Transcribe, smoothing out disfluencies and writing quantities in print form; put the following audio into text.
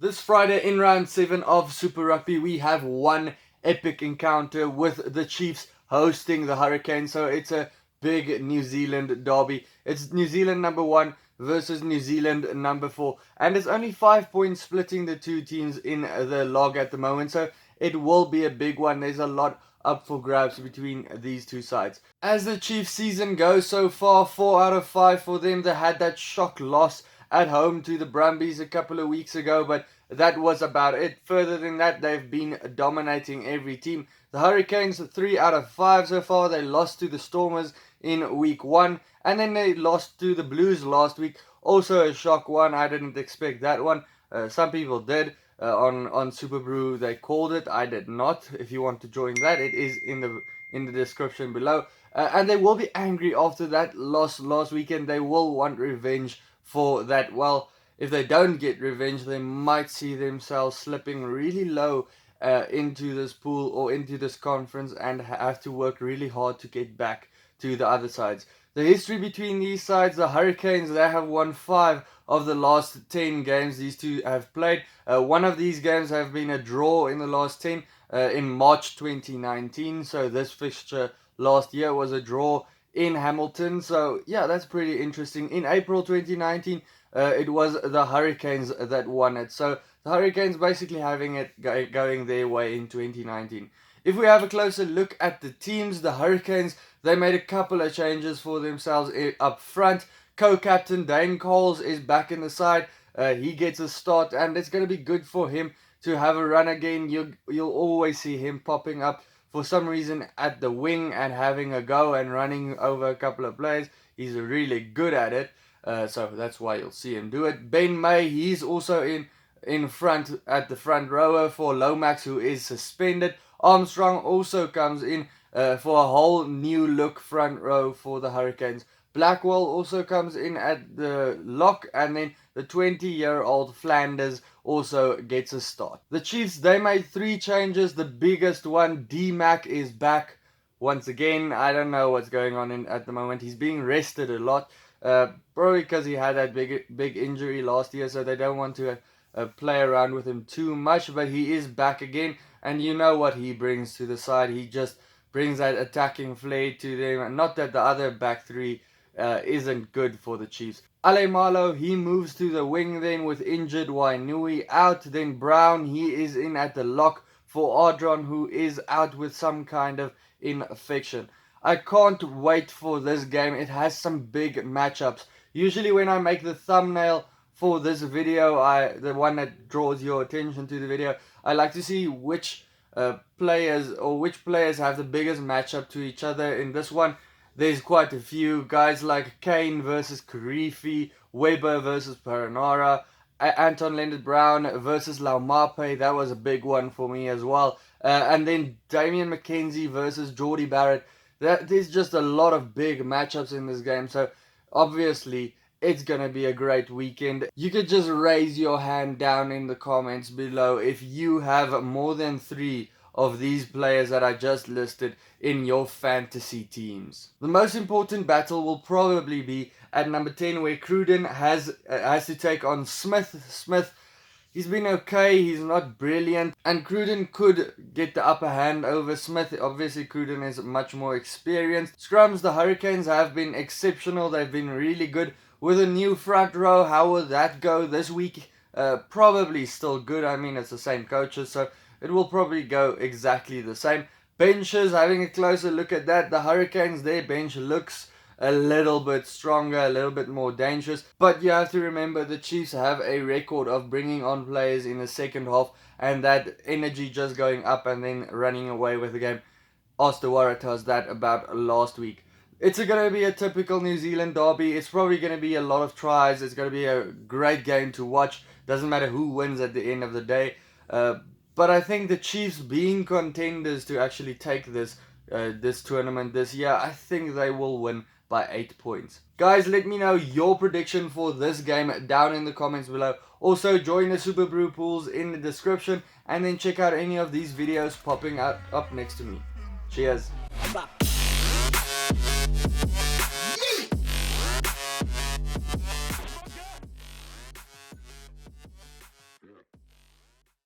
This Friday in round 7 of Super Rugby, we have one epic encounter with the Chiefs hosting the Hurricanes. So it's a big New Zealand derby. It's New Zealand number 1 versus New Zealand number 4. And it's only 5 points splitting the two teams in the log at the moment. So it will be a big one. There's a lot up for grabs between these two sides. As the Chiefs season goes so far, 4 out of 5 for them. They had that shock loss at home to the Brumbies a couple of weeks ago, but that was about it. Further than that, they've been dominating every team. The Hurricanes, 3 out of 5 so far. They lost to the Stormers in week 1, and then they lost to the Blues last week. Also a shock one. I didn't expect that one. Some people did. On Superbru they called it. I did not. If you want to join that, it is in the description below. And they will be angry after that loss last weekend. They will want revenge for that. Well, if they don't get revenge, they might see themselves slipping really low into this pool or into this conference and have to work really hard to get back to the other sides. The history between these sides, the Hurricanes, they have won 5 of the last 10 games these two have played. One of these games have been a draw in the last 10 in March 2019. So this fixture last year was a draw in Hamilton. So yeah, that's pretty interesting. In April 2019, it was the Hurricanes that won it. So the Hurricanes basically having it going their way in 2019. If we have a closer look at the teams, the Hurricanes, they made a couple of changes for themselves up front. Co-captain Dane Coles is back in the side. He gets a start, and it's going to be good for him to have a run again. You'll always see him popping up for some reason at the wing and having a go and running over a couple of players. He's really good at it, so that's why you'll see him do it. Ben May, he's also in front at the front rower for Lomax, who is suspended. Armstrong also comes in for a whole new look front row for the Hurricanes. Blackwell also comes in at the lock, and then the 20-year-old Flanders also gets a start. The Chiefs, they made 3 changes. The biggest one, D-Mac is back once again. I don't know what's going on at the moment. He's being rested a lot, probably because he had that big injury last year, so they don't want to play around with him too much, but he is back again, and you know what he brings to the side. He just brings that attacking flair to them. Not that the other back 3 isn't good for the Chiefs. Ale Malo, he moves to the wing then with injured Wainui out. Then Brown, he is in at the lock for Ardron, who is out with some kind of infection. I can't wait for this game. It has some big matchups. Usually when I make the thumbnail for this video, the one that draws your attention to the video, I like to see which players have the biggest matchup to each other. In this one, there's quite a few guys like Kane versus Karifi, Weber versus Perenara, Anton Leonard-Brown versus Laumape. That was a big one for me as well. And then Damian McKenzie versus Geordie Barrett. There's just a lot of big matchups in this game. So obviously it's gonna be a great weekend. You could just raise your hand down in the comments below if you have more than 3 of these players that I just listed in your fantasy teams. The most important battle will probably be at number 10, where Cruden has to take on Smith. Smith, he's been okay, he's not brilliant, and Cruden could get the upper hand over Smith. Obviously Cruden is much more experienced. Scrums, the Hurricanes have been exceptional. They've been really good with a new front row. How will that go this week? Probably still good. I mean, it's the same coaches, so it will probably go exactly the same. Benches, having a closer look at that. The Hurricanes, their bench looks a little bit stronger, a little bit more dangerous. But you have to remember the Chiefs have a record of bringing on players in the second half and that energy just going up and then running away with the game. Ostawara tells that about last week. It's going to be a typical New Zealand derby. It's probably going to be a lot of tries. It's going to be a great game to watch. Doesn't matter who wins at the end of the day. But I think the Chiefs, being contenders to actually take this tournament this year, I think they will win by 8 points. Guys, let me know your prediction for this game down in the comments below. Also, join the Superbru pools in the description, and then check out any of these videos popping up next to me. Cheers.